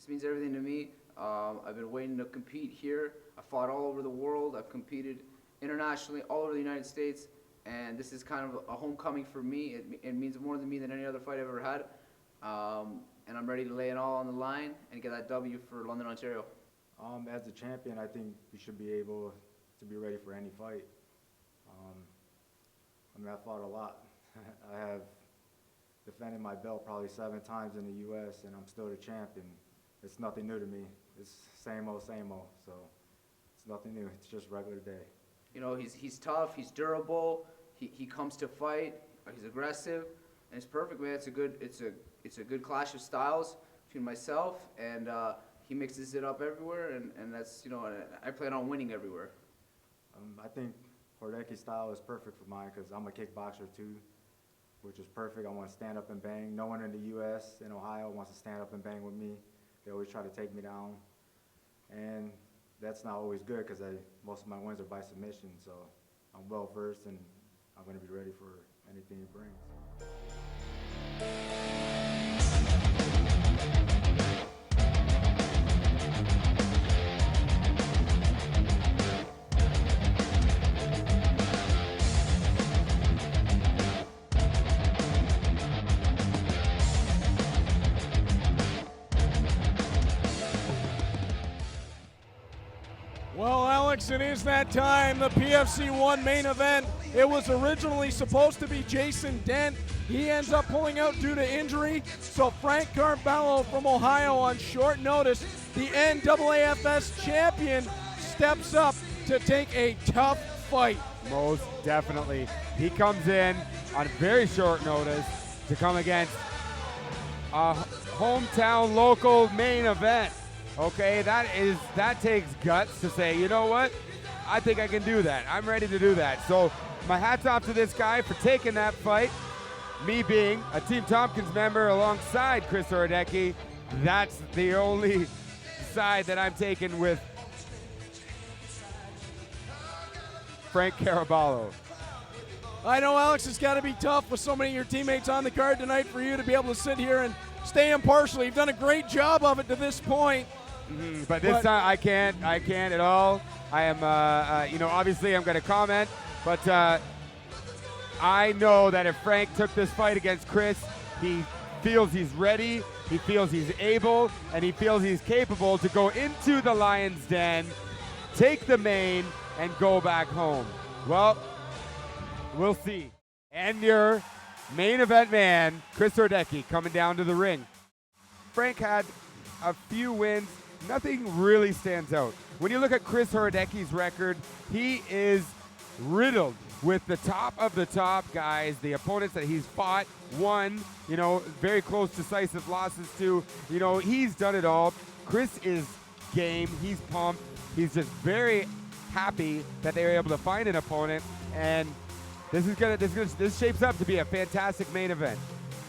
This means everything to me. I've been waiting to compete here. I fought all over the world. I've competed internationally, all over the United States, and this is kind of a homecoming for me. It means more to me than any other fight I've ever had, and I'm ready to lay it all on the line and get that W for London, Ontario. As a champion, I think you should be able to be ready for any fight. I fought a lot. I have defended my belt probably 7 times in the U.S., and I'm still the champion. It's nothing new to me. It's same old, so it's nothing new. It's just regular day. You know, he's tough, he's durable, he comes to fight, he's aggressive, and it's perfect, man. It's a good clash of styles between myself, and he mixes it up everywhere, and that's, you know, I plan on winning everywhere. I think Horodecki's style is perfect for mine because I'm a kickboxer too, which is perfect. I want to stand up and bang. No one in the U.S., in Ohio, wants to stand up and bang with me. They always try to take me down, and that's not always good because most of my wins are by submission, so I'm well versed and I'm going to be ready for anything he brings. Well, Alex, it is that time, the PFC 1 main event. It was originally supposed to be Jason Dent. He ends up pulling out due to injury. So Frank Carabello from Ohio on short notice, the NAAFS champion, steps up to take a tough fight. Most definitely. He comes in on very short notice to come against a hometown local main event. Okay, that takes guts to say, you know what? I think I can do that. I'm ready to do that. So my hat's off to this guy for taking that fight. Me being a Team Tompkins member alongside Chris Horodecki, that's the only side that I'm taking with Frank Carabello. I know, Alex, it's got to be tough with so many of your teammates on the card tonight for you to be able to sit here and stay impartial. You've done a great job of it to this point. But this time I can't at all. I am, obviously I'm going to comment, but I know that if Frank took this fight against Chris, he feels he's ready, he feels he's able, and he feels he's capable to go into the Lion's Den, take the main, and go back home. Well, we'll see. And your main event man, Chris Horodecki, coming down to the ring. Frank had a few wins. Nothing really stands out. When you look at Chris Horodecki's record, he is riddled with the top of the top guys, the opponents that he's fought, won, very close decisive losses to. He's done it all. Chris is game. He's pumped. He's just very happy that they were able to find an opponent, and this shapes up to be a fantastic main event.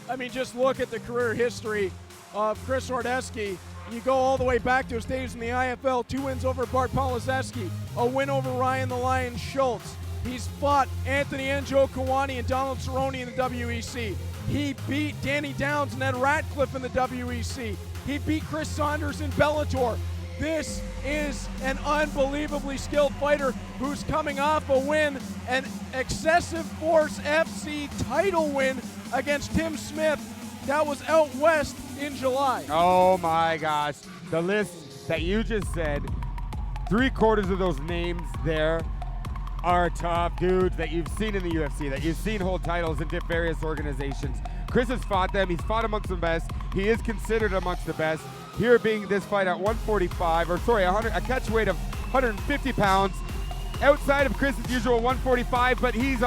I mean, just look at the career history of Chris Horodecki. You go all the way back to his days in the IFL, 2 wins over Bart Polizeski, a win over Ryan the Lion Schultz. He's fought Anthony Enjo Kawani and Donald Cerrone in the WEC. He beat Danny Downs and Ed Ratcliffe in the WEC. He beat Chris Saunders in Bellator. This is an unbelievably skilled fighter who's coming off a win, an Excessive Force FC title win against Tim Smith. That was out west in July. Oh my gosh. The list that you just said, 3/4 of those names there are tough dudes that you've seen in the UFC, that you've seen hold titles in various organizations. Chris has fought them. He's fought amongst the best. He is considered amongst the best. Here being this fight at a catch weight of 150 pounds, outside of Chris's usual 145, but he's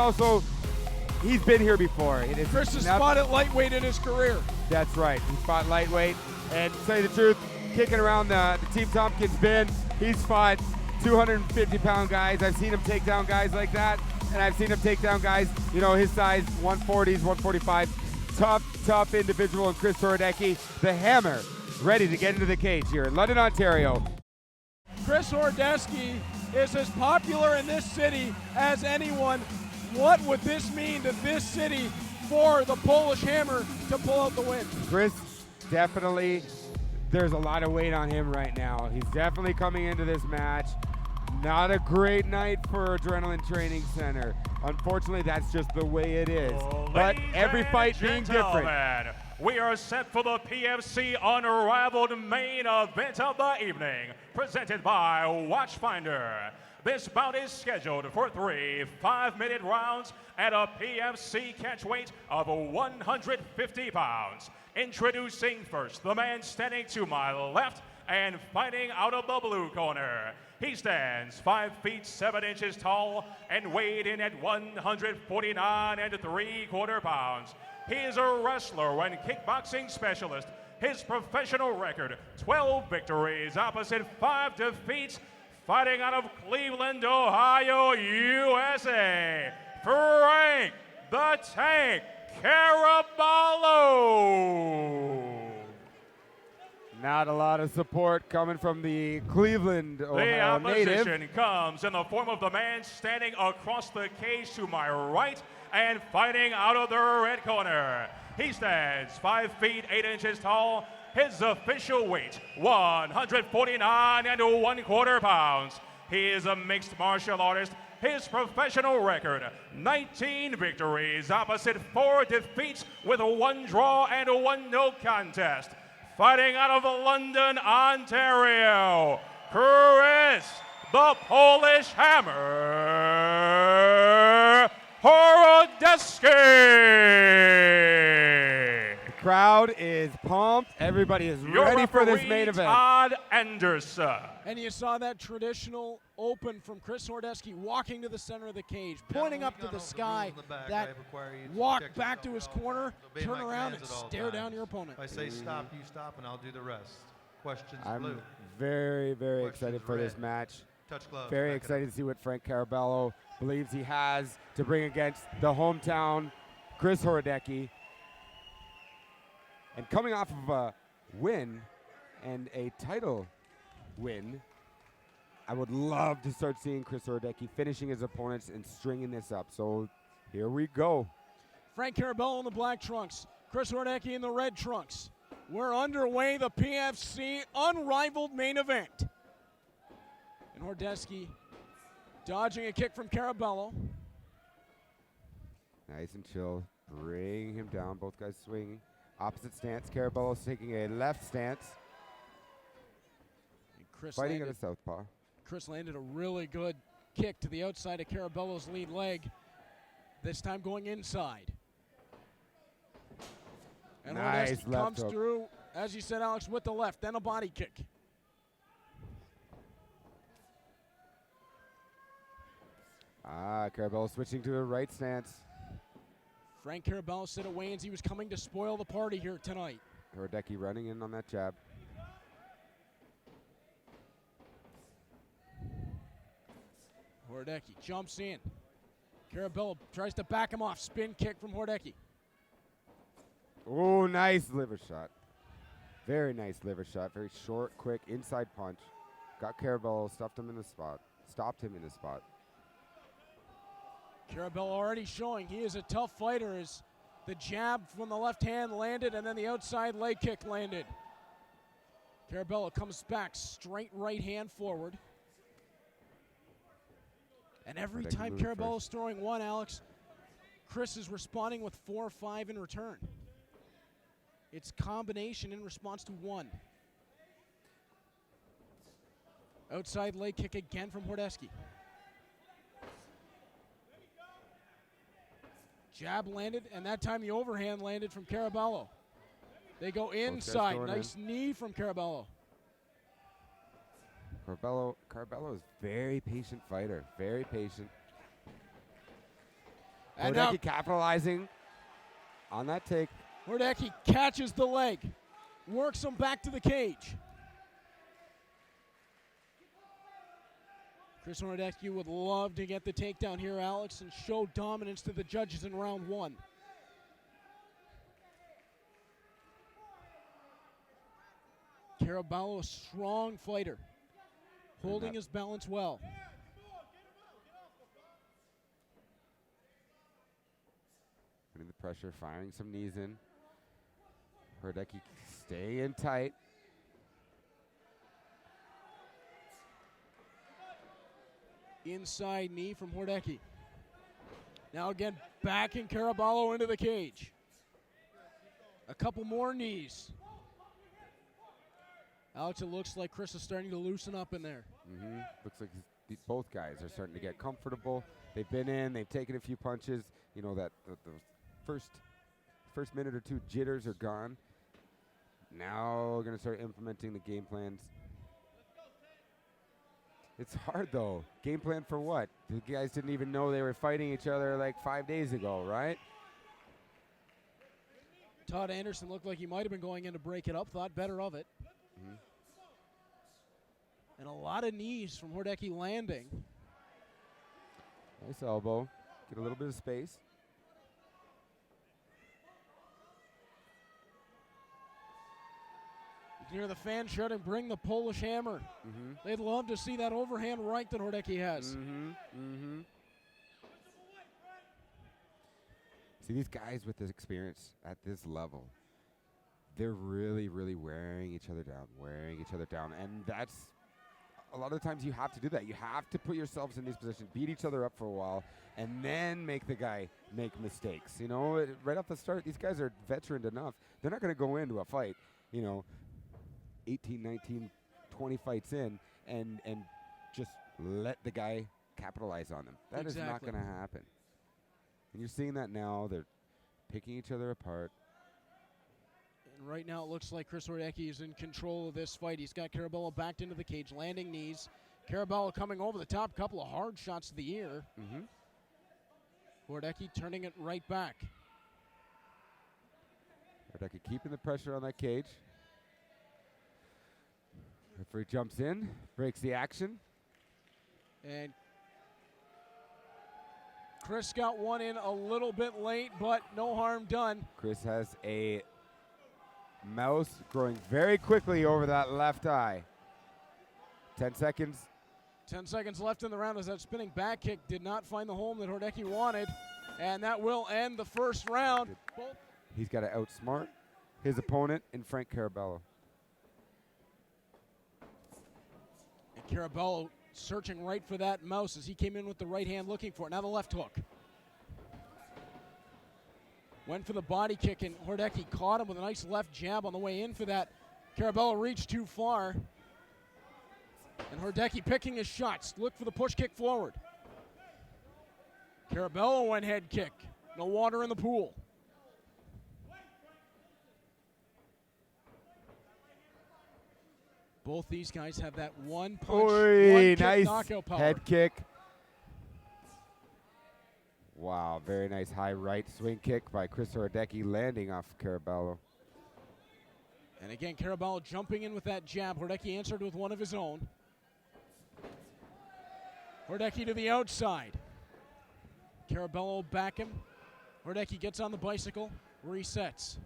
been here before. Chris has fought at lightweight in his career. That's right. He's fought lightweight. And to tell you the truth, kicking around the Team Tompkins bin, he's fought 250-pound guys. I've seen him take down guys like that, and I've seen him take down guys, his size, 140s, 145. Tough individual in Chris Horodecki, the Hammer, ready to get into the cage here in London, Ontario. Chris Horodecki is as popular in this city as anyone. What would this mean to this city for the Polish Hammer to pull out the win? Chris definitely there's a lot of weight on him right now. He's definitely coming into this match. Not a great night for Adrenaline Training Center. Unfortunately, that's just the way it is. But every fight being different. We are set for the PFC Unrivaled main event of the evening, presented by Watchfinder. This bout is scheduled for 3 5-minute rounds at a PFC catch weight of 150 pounds. Introducing first, the man standing to my left and fighting out of the blue corner. He stands 5 feet 7 inches tall and weighed in at 149 3/4 pounds. He is a wrestler and kickboxing specialist. His professional record, 12 victories opposite 5 defeats, fighting out of Cleveland, Ohio, USA, Frank the Tank Carabello. Not a lot of support coming from the Cleveland, Ohio The opposition native. comes in the form of the man standing across the cage to my right and fighting out of the red corner. He stands 5 feet 8 inches tall. His official weight, 149 1/4 pounds. He is a mixed martial artist. His professional record, 19 victories opposite 4 defeats with 1 draw and 1 no contest. Fighting out of London, Ontario, Chris the Polish Hammer Horodecki. The crowd is pumped. Everybody is Your ready for this referee, main event. Todd Anderson. And you saw that traditional open from Chris Horodecki walking to the center of the cage, pointing up to the sky, that walk back to his corner, turn around and stare down your opponent. If I say stop, you stop, and I'll do the rest. Questions I'm blue. very, very Questions excited for this red. match. Touch gloves. Very back it up. excited to see what Frank Carabello believes he has to bring against the hometown Chris Horodecki. And coming off of a win and a title win, I would love to start seeing Chris Horodecki finishing his opponents and stringing this up. So here we go. Frank Carabello in the black trunks, Chris Horodecki in the red trunks. We're underway, the PFC Unrivaled main event. And Horodecki dodging a kick from Carabello. Nice and chill, bringing him down. Both guys swinging. Opposite stance. Carabello's taking a left stance, And Chris fighting landed, at a southpaw. Chris landed a really good kick to the outside of Carabello's lead leg, this time going inside. And Nice Horodecki left comes hook. through, as you said, Alex, with the left, then a body kick. Carabello switching to the right stance. Frank Carabello said at weigh-ins he was coming to spoil the party here tonight. Horodecki running in on that jab. Horodecki jumps in. Carabello tries to back him off. Spin kick from Horodecki. Oh, nice liver shot. Very nice liver shot. Very short, quick, inside punch. Got Carabello, stuffed him in the spot. Stopped him in the spot. Carabello already showing he is a tough fighter as the jab from the left hand landed and then the outside leg kick landed. Carabello comes back, straight right hand forward. And every Horodecki time moving Carabello's first. throwing one, Alex, Chris is responding with 4 or 5 in return. It's combination in response to one. Outside leg kick again from Horodecki. Jab landed, and that time the overhand landed from Carabello. They go inside. going Nice knee from Carabello. Carabello is very patient fighter. Very patient. And now Horodecki capitalizing on that take. Horodecki catches the leg, works him back to the cage. Chris Horodecki would love to get the takedown here, Alex, and show dominance to the judges in round one. Carabello, a strong fighter, holding his balance well. Putting the pressure, firing some knees in. Horodecki staying tight. inside knee from Horodecki. Now again, backing Carabello into the cage. A couple more knees. Alex, it looks like Chris is starting to loosen up in there. Looks like both guys are starting to get comfortable. They've been in, they've taken a few punches. You know, that the first minute or two jitters are gone. Now we're going to start implementing the game plans. It's hard, though. Game plan for what? The guys didn't even know they were fighting each other like 5 days ago, right? Todd Anderson looked like he might have been going in to break it up, thought better of it. And a lot of knees from Horodecki landing. Nice elbow. Get a little bit of space. You can hear the fan shouting, "Bring the Polish hammer." They'd love to see that overhand right that Horodecki has. See, these guys with this experience at this level, they're really, really wearing each other down. And that's a lot of the times you have to do that. You have to put yourselves in these positions, beat each other up for a while, and then make the guy make mistakes. You know, right off the start, these guys are veteran enough. They're not going to go into a fight, 18, 19, 20 fights in and just let the guy capitalize on them. That is not going to happen. And you're seeing that now. They're picking each other apart. And right now it looks like Chris Horodecki is in control of this fight. He's got Carabello backed into the cage, landing knees. Carabello coming over the top, couple of hard shots to the ear. Horodecki turning it right back. Horodecki keeping the pressure on that cage. Referee jumps in, breaks the action. And Chris got one in a little bit late, but no harm done. Chris has a mouse growing very quickly over that left eye. 10 seconds. 10 seconds left in the round as that spinning back kick did not find the home that Horodecki wanted. And that will end the first round. He's got to outsmart his opponent in Frank Carabello. And Carabello searching right for that mouse as he came in with the right hand looking for it. Now the left hook. Went for the body kick, and Horodecki caught him with a nice left jab on the way in for that. Carabello reached too far. And Horodecki picking his shots. Look for the push kick forward. Carabello went head kick. No water in the pool. Both these guys have that one punch, one kick nice knockout power. head kick. Wow, very nice high right swing kick by Chris Horodecki landing off Carabello. And again, Carabello jumping in with that jab. Horodecki answered with one of his own. Horodecki to the outside. Carabello back him. Horodecki gets on the bicycle, resets.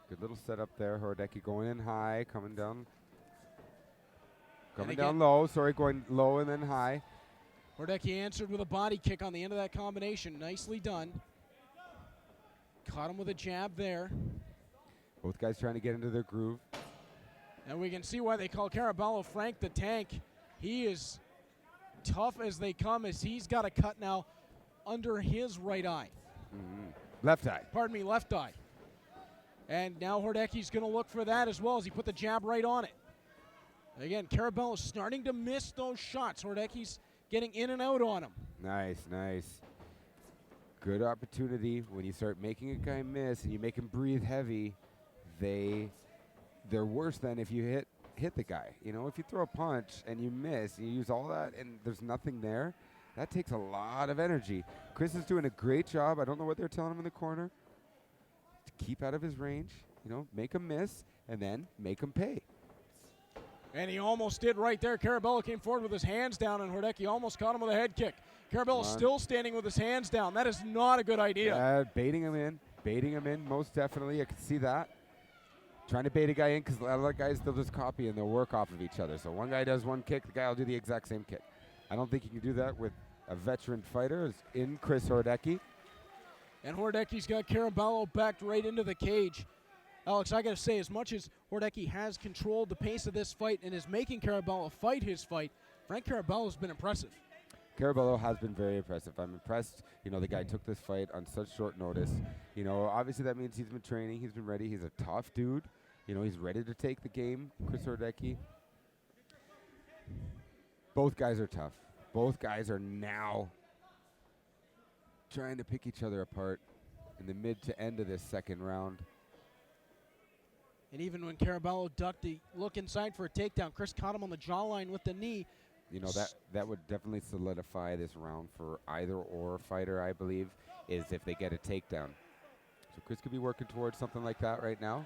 Good little setup there. Horodecki going in high, coming down. Coming down low, going low and then high. Horodecki answered with a body kick on the end of that combination. Nicely done. Caught him with a jab there. Both guys trying to get into their groove. And we can see why they call Carabello Frank the Tank. He is tough as they come as he's got a cut now under his right eye. Left eye. Pardon me, left eye. And now Horodecki's going to look for that as well as he put the jab right on it. Again, Carabello's starting to miss those shots. Horodecki's getting in and out on him. Nice, nice. Good opportunity when you start making a guy miss and you make him breathe heavy. They're worse than if you hit the guy. You know, if you throw a punch and you miss, you use all that and there's nothing there, that takes a lot of energy. Chris is doing a great job. I don't know what they're telling him in the corner. To keep out of his range, make him miss and then make him pay. And he almost did right there. Carabello came forward with his hands down, and Horodecki almost caught him with a head kick. Carabello still standing with his hands down. That is not a good idea. Yeah, baiting him in, most definitely. I can see that. Trying to bait a guy in because a lot of guys, they'll just copy and they'll work off of each other. So one guy does one kick, the guy will do the exact same kick. I don't think you can do that with a veteran fighter as in Chris Horodecki. And Horodecki's got Carabello backed right into the cage. Alex, I got to say, as much as Horodecki has controlled the pace of this fight and is making Carabello fight his fight, Frank Carabello's been impressive. Carabello has been very impressive. I'm impressed. You know, the guy took this fight on such short notice. You know, obviously that means he's been training. He's been ready. He's a tough dude. You know, he's ready to take the game, Chris Horodecki. Both guys are tough. Both guys are now trying to pick each other apart in the mid to end of this second round. And even when Carabello ducked to look inside for a takedown, Chris caught him on the jawline with the knee. You know, that would definitely solidify this round for either or fighter, I believe, is if they get a takedown. So Chris could be working towards something like that right now.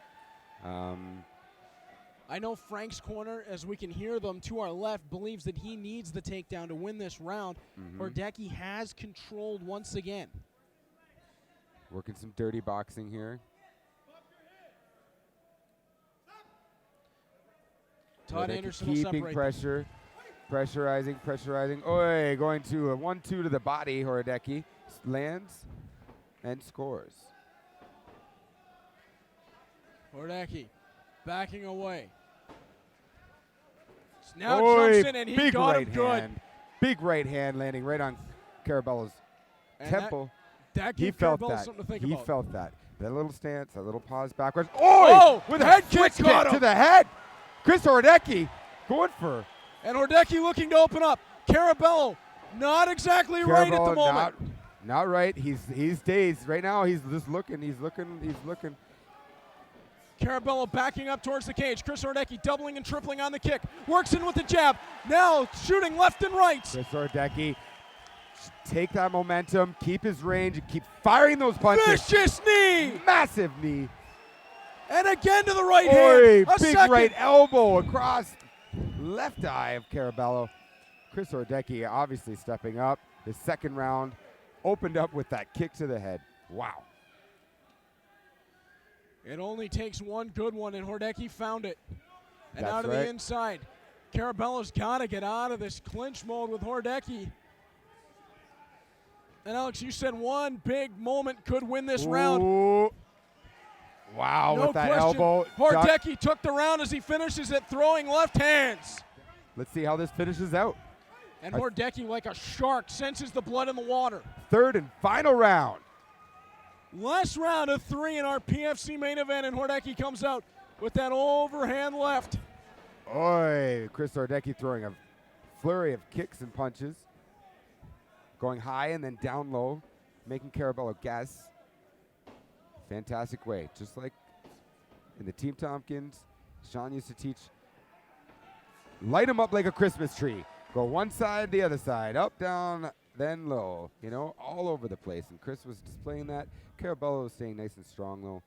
I know Frank's corner, as we can hear them to our left, believes that he needs the takedown to win this round. Horodecki has controlled once again. Working some dirty boxing here. Todd Horodecki Anderson will keeping separate. pressure, pressurizing. Oi, going to a 1-2 to the body. Horodecki lands and scores. Horodecki backing away. Now Oi, jumps in and he big got right him good. hand. Big right hand landing right on Carabello's And temple. That He gave felt Carabello that. something to think He about. felt that. That little stance, that little pause backwards. Oh, With head a kick switch got kick him. to the head. Chris Horodecki going for And Horodecki looking to open up. Carabello not exactly right at the Carabello, moment. Not right. He's dazed right now. He's just looking. He's looking. Carabello backing up towards the cage. Chris Horodecki doubling and tripling on the kick. Works in with the jab. Now shooting left and right. Chris Horodecki, take that momentum, keep his range, and keep firing those punches. Vicious knee. Massive knee. And again to the right Oi, hand. A big second. right elbow across left eye of Carabello. Chris Horodecki obviously stepping up. His second round opened up with that kick to the head. Wow. It only takes one good one, and Horodecki found it. And That's out to right. the inside. Carabello's got to get out of this clinch mode with Horodecki. And Alex, you said one big moment could win this round. Ooh. Wow, No with that question. elbow. duck. Horodecki took the round as he finishes it, throwing left hands. Let's see how this finishes out. And Horodecki, like a shark, senses the blood in the water. Third and final round. Last round of 3 in our PFC main event, and Horodecki comes out with that overhand left. Oi, Chris Horodecki throwing a flurry of kicks and punches. Going high and then down low, making Carabello guess. Fantastic way. Just like in the Team Tompkins, Sean used to teach, light him up like a Christmas tree. Go one side, the other side, up, down, then low. You know, all over the place. And Chris was displaying that. Carabello was staying nice and strong, though.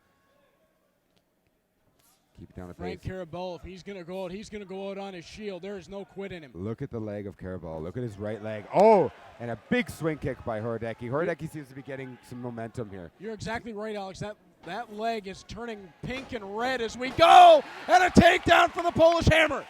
Keep it down the Frank pace. Carabello, if he's going to go out, he's going to go out on his shield. There is no quit in him. Look at the leg of Carabello. Look at his right leg. Oh, and a big swing kick by Horodecki. Horodecki seems to be getting some momentum here. You're exactly right, Alex. That leg is turning pink and red as we go. And a takedown for the Polish Hammer.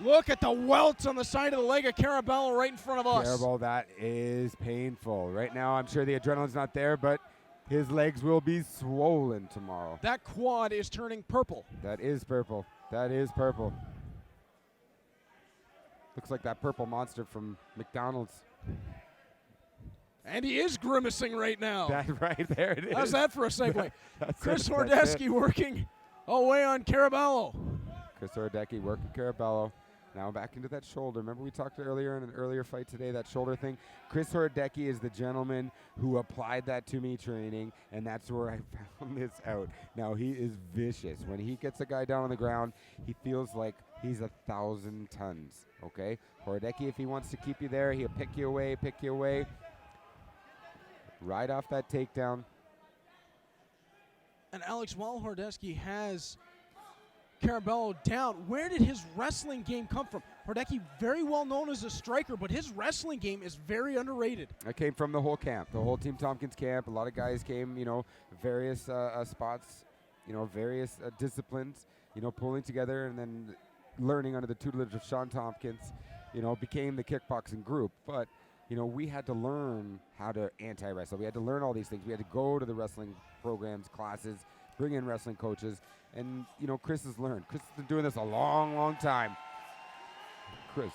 Look at the welts on the side of the leg of Carabello right in front of us. Terrible. That is painful. Right now, I'm sure the adrenaline's not there, but his legs will be swollen tomorrow. That quad is turning purple. That is purple. That is purple. Looks like that purple monster from McDonald's. And he is grimacing right now. That right there it is. How's that for a segue? That's Chris it. That's Horodecki it. working away on Carabello. Chris Horodecki working Carabello. Now back into that shoulder. Remember we talked earlier in an earlier fight today, that shoulder thing? Chris Horodecki is the gentleman who applied that to me training, and that's where I found this out. Now he is vicious. When he gets a guy down on the ground, he feels like he's 1,000 tons, okay? Horodecki, if he wants to keep you there, he'll pick you away. Right off that takedown. And Alex, while Horodecki has Carabello down, where did his wrestling game come from? Horodecki, very well known as a striker, but his wrestling game is very underrated. I came from the whole camp, the whole Team Tompkins camp. A lot of guys came, various spots, various disciplines, pulling together and then learning under the tutelage of Sean Tompkins, became the kickboxing group. But, we had to learn how to anti-wrestle. We had to learn all these things. We had to go to the wrestling programs, classes, bring in wrestling coaches. And, Chris has learned. Chris has been doing this a long, long time. Chris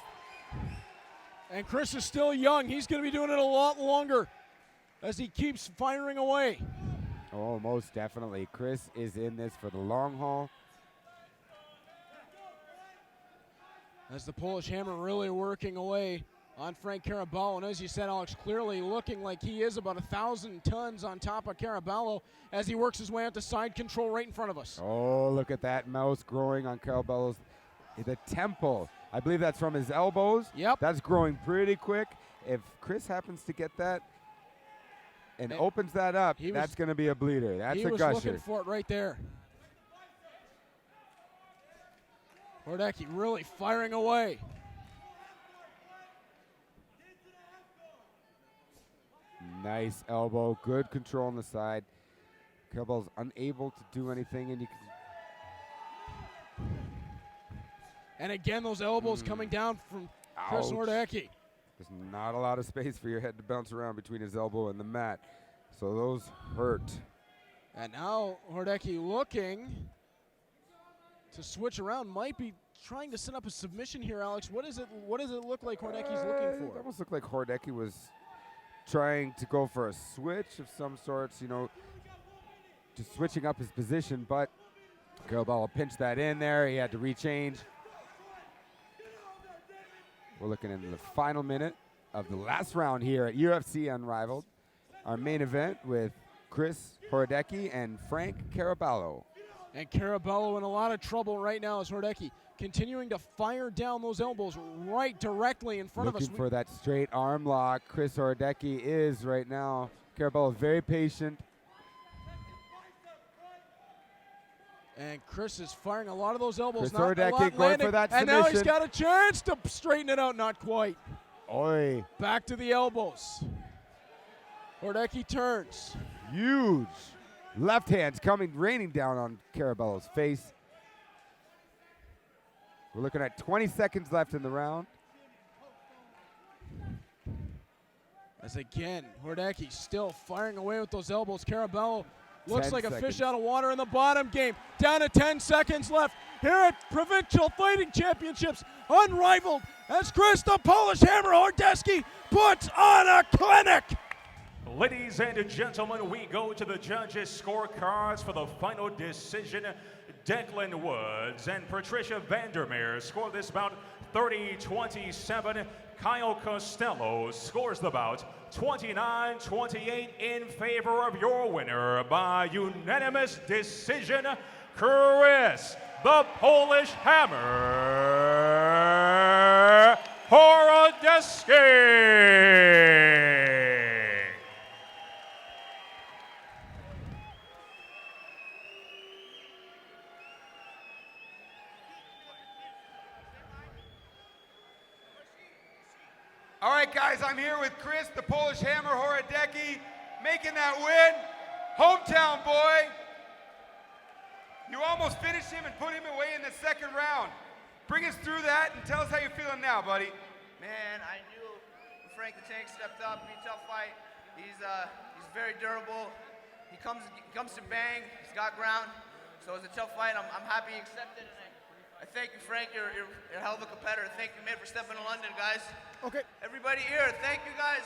And Chris is still young. He's going to be doing it a lot longer as he keeps firing away. Oh, most definitely. Chris is in this for the long haul. As the Polish Hammer really working away on Frank Carabello. And as you said, Alex, clearly looking like he is about 1,000 tons on top of Carabello as he works his way out to side control right in front of us. Oh, look at that mouse growing on Carabello's, the temple. I believe that's from his elbows. Yep. That's growing pretty quick. If Chris happens to get that and opens that up, that's going to be a bleeder. That's a gusher. He was looking for it right there. Horodecki really firing away. Nice elbow, good control on the side. Carabello's unable to do anything, and you can. And again, those elbows coming down from Chris Horodecki. There's not a lot of space for your head to bounce around between his elbow and the mat, so those hurt. And now Horodecki looking to switch around, might be trying to set up a submission here, Alex. What does it look like Horodecki's looking for? It almost looked like Horodecki was trying to go for a switch of some sorts, you know, just switching up his position, but Carabello pinched that in there. He had to rechange. We're looking into the final minute of the last round here at UFC Unrivaled. Our main event with Chris Horodecki and Frank Carabello. And Carabello in a lot of trouble right now as Horodecki continuing to fire down those elbows right directly in front of us. Looking for that straight arm lock. Chris Horodecki is right now. Carabello very patient. And Chris is firing a lot of those elbows. Chris not a lot Horodecki going landing, for that and now he's submission. got a chance to straighten it out. Not quite. Oi. Back to the elbows. Horodecki turns. Huge. Left hand's raining down on Carabello's face. We're looking at 20 seconds left in the round. As again, Horodecki still firing away with those elbows. Carabello looks 10 like a seconds. fish out of water in the bottom game. Down to 10 seconds left here at Provincial Fighting Championships. Unrivaled as Chris the Polish Hammer Horodecki puts on a clinic. Ladies and gentlemen, we go to the judges' scorecards for the final decision. Declan Woods and Patricia Vandermeer score this bout 30-27. Kyle Costello scores the bout 29-28 in favor of your winner by unanimous decision, Chris the Polish Hammer Horodecki. All right, guys, I'm here with Chris, the Polish Hammer Horodecki, making that win. Hometown boy. You almost finished him and put him away in the second round. Bring us through that and tell us how you're feeling now, buddy. Man, I knew when Frank the Tank stepped up. Be a tough fight. He's very durable. He comes to bang. He's got ground. So it was a tough fight. I'm happy he accepted it. I thank you, Frank. You're a hell of a competitor. Thank you, man, for stepping to London, guys. Okay. Everybody here, thank you, guys.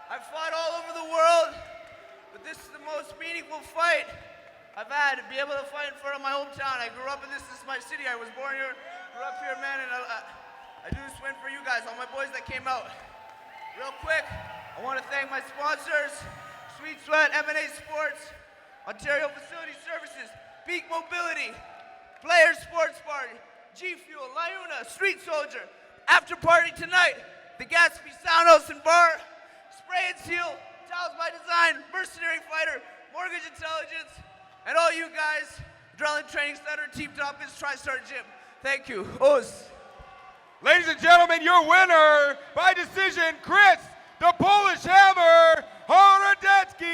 I've fought all over the world, but this is the most meaningful fight I've had to be able to fight in front of my hometown. I grew up in this. This is my city. I was born here, grew up here, man, and I do this win for you guys, all my boys that came out. Real quick, I want to thank my sponsors, Sweet Sweat, M&A Sports, Ontario Facility Services, Peak Mobility, Players Sports Bar, G Fuel, Liuna, Street Soldier, After Party Tonight, the Gatsby Sound House and Bar, Spray and Seal, Towels by Design, Mercenary Fighter, Mortgage Intelligence, and all you guys, Adrenaline Training Center, Team Top is TriStar Gym. Thank you. Oz. Ladies and gentlemen, your winner by decision, Chris, the Polish Hammer Horodecki.